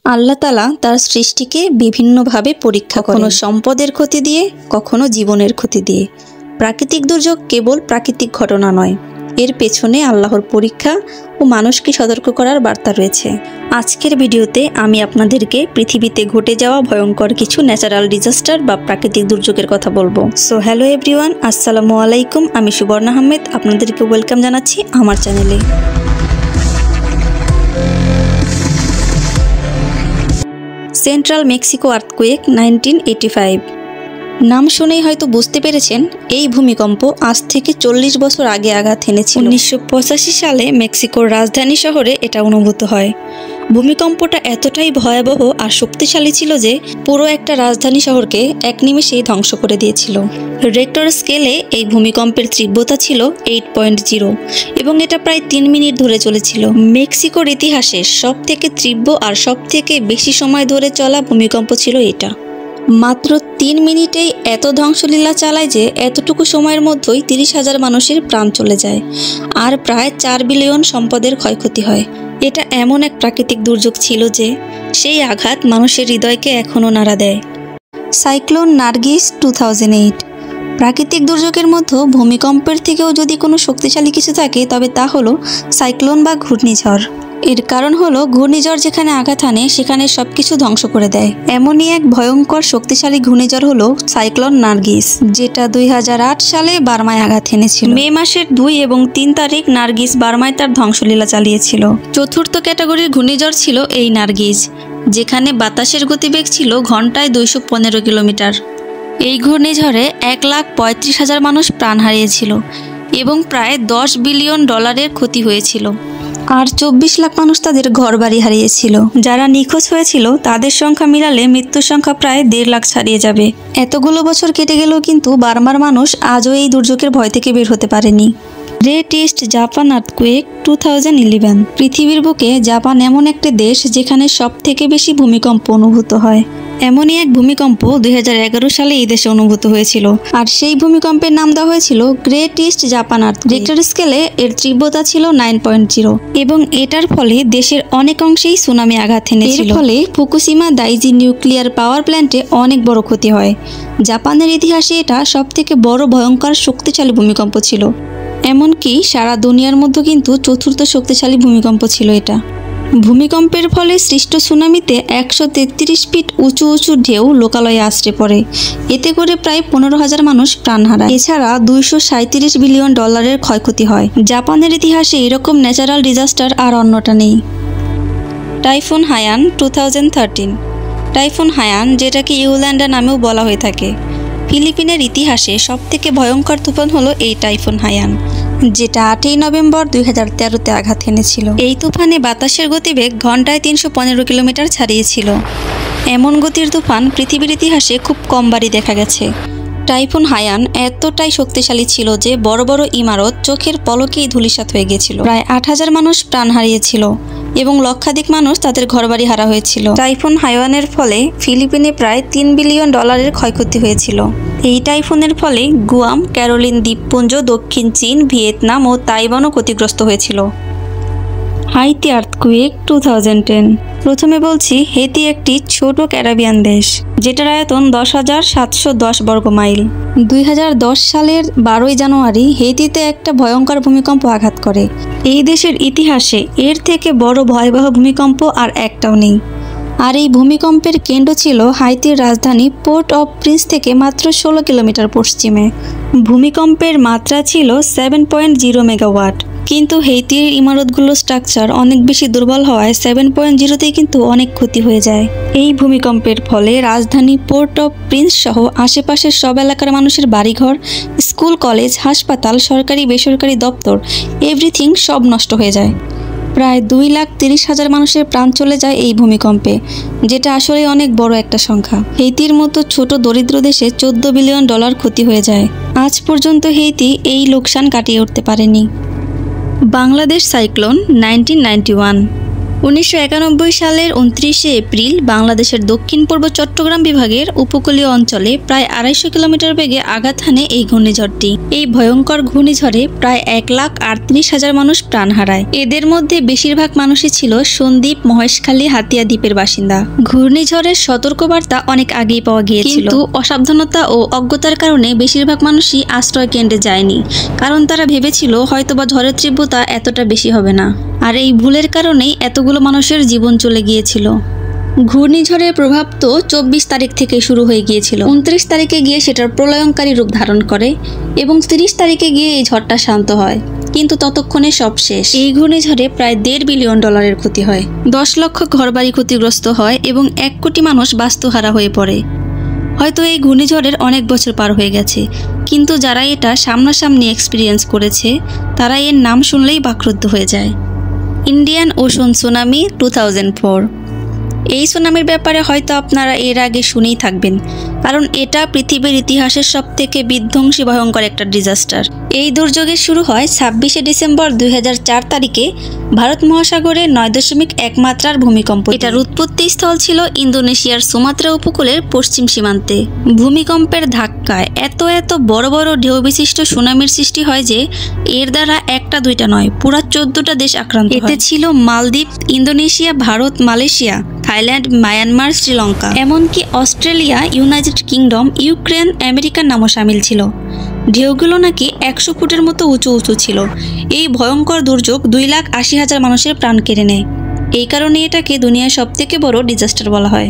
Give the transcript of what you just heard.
আল্লাহ তাআলা তার সৃষ্টিকে বিভিন্নভাবে পরীক্ষা করেন, কখনো সম্পদের ক্ষতি দিয়ে, কখনো জীবনের ক্ষতি দিয়ে। প্রাকৃতিক দুর্যোগ কেবল প্রাকৃতিক ঘটনা নয়, এর পেছনে আল্লাহর পরীক্ষা ও মানুষকে সতর্ক করার বার্তা রয়েছে। আজকের ভিডিওতে আমি আপনাদেরকে পৃথিবীতে ঘটে যাওয়া ভয়ঙ্কর কিছু ন্যাচারাল ডিজাস্টার বা প্রাকৃতিক দুর্যোগের কথা বলবো। সো হ্যালো এভরিওয়ান, আসসালামু আলাইকুম। আমি সুবর্ণা আহমেদ, আপনাদেরকে ওয়েলকাম জানাচ্ছি আমার চ্যানেলে। Central Mexico earthquake 1985। নাম শুনেই হয়তো বুঝতে পেরেছেন এই ভূমিকম্প আজ থেকে 40 বছর আগে আঘাত হেনেছিল। 1985 সালে মেক্সিকোর রাজধানী শহরে এটা অনুভূত হয়। ভূমিকম্পটা এতটাই ভয়াবহ আর শক্তিশালী ছিল যে পুরো একটা রাজধানী শহরকে এক নিমেষেই ধ্বংস করে দিয়েছিল। রেক্টর স্কেলে এই ভূমিকম্পের তীব্রতা ছিল 8.0 এবং এটা প্রায় 3 মিনিট ধরে চলেছিল। মেক্সিকোর ইতিহাসে সবথেকে তীব্র আর সবথেকে বেশি সময় ধরে চলা ভূমিকম্প ছিল এটা। মাত্র 3 মিনিটেই এত ধ্বংসলীলা চালায় যে এতটুকু সময়ের মধ্যেই 30,000 মানুষের প্রাণ চলে যায় আর প্রায় 4 বিলিয়ন সম্পদের ক্ষয়ক্ষতি হয়। এটা এমন এক প্রাকৃতিক দুর্যোগ ছিল যে সেই আঘাত মানুষের হৃদয়কে এখনও নাড়া দেয়। সাইক্লোন নার্গিস 2008। প্রাকৃতিক দুর্যোগের মধ্যে ভূমিকম্পের থেকেও যদি কোনো শক্তিশালী কিছু থাকে তবে তা হলো সাইক্লোন বা ঘূর্ণিঝড়। এর কারণ হলো ঘূর্ণিঝড় যেখানে আঘাত হানে সেখানে সবকিছু ধ্বংস করে দেয়। এমনই এক ভয়ঙ্কর শক্তিশালী ঘূর্ণিঝড় হলো সাইক্লোন নার্গিস, যেটা 2008 সালে বার্মায় আঘাত হেনেছিল। মে মাসের 2 এবং 3 তারিখ নার্গিস বার্মায় তার ধ্বংসলীলা চালিয়েছিল। চতুর্থ ক্যাটাগরির ঘূর্ণিঝড় ছিল এই নার্গিস, যেখানে বাতাসের গতিবেগ ছিল ঘন্টায় 215 কিলোমিটার। এই ঘূর্ণিঝড়ে 1,35,000 মানুষ প্রাণ হারিয়েছিল এবং প্রায় $10 বিলিয়ন ক্ষতি হয়েছিল। আর 24 লাখ মানুষ তাদের ঘরবাড়ি হারিয়েছিল। যারা নিখোঁজ হয়েছিল তাদের সংখ্যা মিলালে মৃত্যুর সংখ্যা প্রায় 1.5 লাখ ছাড়িয়ে যাবে। এতগুলো বছর কেটে গেলেও কিন্তু বার্মার মানুষ আজও এই দুর্যোগের ভয় থেকে বের হতে পারেনি। Great east Japan earthquake 2011। পৃথিবীর বুকে জাপান এমন একটা দেশ যেখানে সবথেকে বেশি ভূমিকম্প অনুভূত হয়। এমনই এক ভূমিকম্প 2011 সালে এই দেশে অনুভূত হয়েছিল, আর সেই ভূমিকম্পের নাম দেওয়া হয়েছিল great east Japan earthquake. Rector স্কেলে এর তীব্রতা ছিল 9.0 এবং এটার ফলে দেশের অনেক অংশেই সুনামি আঘাত হেনেছিল। এর ফলে ফুকুশিমা দাইজি নিউক্লিয়ার পাওয়ার প্ল্যান্টে অনেক বড় ক্ষতি হয়। জাপানের ইতিহাসে এটা সবথেকে বড় ভয়ঙ্কর শক্তিশালী ভূমিকম্প ছিল। এমনকি সারা দুনিয়ার মধ্যে কিন্তু চতুর্থ শক্তিশালী ভূমিকম্প ছিল এটা। ভূমিকম্পের ফলে সৃষ্ট সুনামিতে 133 ফিট উঁচু উঁচু ঢেউ লোকালয়ে আছড়ে পড়ে। এতে করে প্রায় 15,000 মানুষ প্রাণ হারায়। এছাড়া $237 বিলিয়ন ক্ষয়ক্ষতি হয়। জাপানের ইতিহাসে এরকম ন্যাচারাল ডিজাস্টার আর অন্যটা নেই। টাইফুন হায়ান 2013। টাইফুন হায়ান, যেটাকে ইউল্যান্ডা নামেও বলা হয়ে থাকে, ফিলিপিনের ইতিহাসে সবথেকে ভয়ঙ্কর তুফান হলো এই টাইফুন হায়ান, যেটা 8 নভেম্বর 2013-তে আঘাত হেনেছিল। এই তুফানে বাতাসের গতিবেগ ঘন্টায় 315 কিলোমিটার ছাড়িয়েছিল। এমন গতির তুফান পৃথিবীর ইতিহাসে খুব কমবারই দেখা গেছে। টাইফুন হায়ান এতটাই শক্তিশালী ছিল যে বড় বড় ইমারত চোখের পলকেই ধূলিসাৎ হয়ে গিয়েছিল। প্রায় 8,000 মানুষ প্রাণ হারিয়েছিল এবং লক্ষাধিক মানুষ তাদের ঘরবাড়ি হারা হয়েছিল। টাইফুন হায়ানের ফলে ফিলিপিনে প্রায় $3 বিলিয়ন ক্ষয়ক্ষতি হয়েছিল। এই টাইফুনের ফলে গুয়াম, ক্যারোলিন দ্বীপপুঞ্জ, দক্ষিণ চীন, ভিয়েতনাম ও তাইওয়ানও ক্ষতিগ্রস্ত হয়েছিল। Haiti earthquake 2010। প্রথমে বলছি, হেতি একটি ছোট ক্যারিবিয়ান দেশ যেটার আয়তন 10,710 বর্গ মাইল। 2010 সালের 12 জানুয়ারি হেতিতে একটা ভয়ঙ্কর ভূমিকম্প আঘাত করে। এই দেশের ইতিহাসে এর থেকে বড় ভয়াবহ ভূমিকম্প আর একটাও নেই। আর এই ভূমিকম্পের কেন্দ্র ছিল হাইতির রাজধানী পোর্ট অফ প্রিন্স থেকে মাত্র 16 কিলোমিটার পশ্চিমে। ভূমিকম্পের মাত্রা ছিল 7.0 মেগাওয়াট। কিন্তু হেইতির ইমারতগুলোর স্ট্রাকচার অনেক বেশি দুর্বল হওয়ায় 7.0তেই কিন্তু অনেক ক্ষতি হয়ে যায়। এই ভূমিকম্পের ফলে রাজধানী পোর্ট অফ প্রিন্স সহ আশেপাশের সব এলাকার মানুষের বাড়িঘর, স্কুল, কলেজ, হাসপাতাল, সরকারি বেসরকারি দপ্তর, এভরিথিং সব নষ্ট হয়ে যায়। প্রায় 2,30,000 মানুষের প্রাণ চলে যায় এই ভূমিকম্পে, যেটা আসলে অনেক বড় একটা সংখ্যা। হেইতির মতো ছোট দরিদ্র দেশে $14 বিলিয়ন ক্ষতি হয়ে যায়। আজ পর্যন্ত হেইতি এই লোকসান কাটিয়ে উঠতে পারেনি। বাংলাদেশ সাইক্লোন 1991। 1991 সালের 29 এপ্রিল বাংলাদেশের দক্ষিণ পূর্ব চট্টগ্রাম বিভাগের উপকূলীয় অঞ্চলে প্রায় 250 কিলোমিটার বেগে আঘাত হানে এই ঘূর্ণিঝড়টি। এই ভয়ঙ্কর ঘূর্ণিঝড়ে প্রায় 1,38,000 মানুষ প্রাণ হারায়। এদের মধ্যে বেশিরভাগ মানুষই ছিল সন্দ্বীপ, মহেশখালী, হাতিয়া দ্বীপের বাসিন্দা। ঘূর্ণিঝড়ের সতর্কবার্তা অনেক আগেই পাওয়া গিয়েছিল, কিন্তু অসাবধানতা ও অজ্ঞতার কারণে বেশিরভাগ মানুষই আশ্রয় কেন্দ্রে যায়নি, কারণ তারা ভেবেছিল হয়তোবা ঝড়ের তীব্রতা এতটা বেশি হবে না। আর এই ভুলের কারণেই এতগুলো মানুষের জীবন চলে গিয়েছিল। ঘূর্ণিঝড়ের প্রভাব তো 24 তারিখ থেকে শুরু হয়ে গিয়েছিল। 29 তারিখে গিয়ে সেটার প্রলয়ঙ্কারী রূপ ধারণ করে এবং 30 তারিখে গিয়ে এই ঝড়টা শান্ত হয়, কিন্তু ততক্ষণে সব শেষ। এই ঘূর্ণিঝড়ে প্রায় $1.5 বিলিয়ন ক্ষতি হয়, 10 লক্ষ ঘরবাড়ি ক্ষতিগ্রস্ত হয় এবং 1 কোটি মানুষ বাস্তুহারা হয়ে পড়ে। হয়তো এই ঘূর্ণিঝড়ের অনেক বছর পার হয়ে গেছে, কিন্তু যারা এটা সামনাসামনি এক্সপিরিয়েন্স করেছে তারা এর নাম শুনলেই বাকরুদ্ধ হয়ে যায়। Indian ocean tsunami 2004। এই সুনামির ব্যাপারে হয়তো আপনারা এর আগে শুনেই থাকবেন, কারণ এটা পৃথিবীর ইতিহাসের সবথেকে বিধ্বংসী ভয়ঙ্কর একটা ডিজাস্টার। এই দুর্যোগের শুরু হয় 26 ডিসেম্বর 2004 তারিখে ভারত মহাসাগরে 9.1 মাত্রার ভূমিকম্প। এটার উৎপত্তি স্থল ছিল ইন্দোনেশিয়ার সুমাত্রা উপকূলের পশ্চিম সীমান্তে। ভূমিকম্পের ধাক্কায় এত বড় বড় ঢেউ বিশিষ্ট সুনামির সৃষ্টি হয় যে এর দ্বারা একটা দুইটা নয়, পুরা 14টা দেশ আক্রান্ত হয়। এতে ছিল মালদ্বীপ, Indonesia, Bharat, Malaysia, Thailand, Myanmar, Sri Lanka, এমনকি অস্ট্রেলিয়া, ইউনাইটেড কিংডম, ইউক্রেন, আমেরিকার নামও সামিল ছিল। ঢেউগুলো নাকি 100 ফুটের মতো উঁচু ছিল। এই ভয়ঙ্কর দুর্যোগ 2,80,000 মানুষের প্রাণ কেড়ে নেয়। এই কারণে এটাকে দুনিয়ার সবথেকে বড় ডিজাস্টার বলা হয়।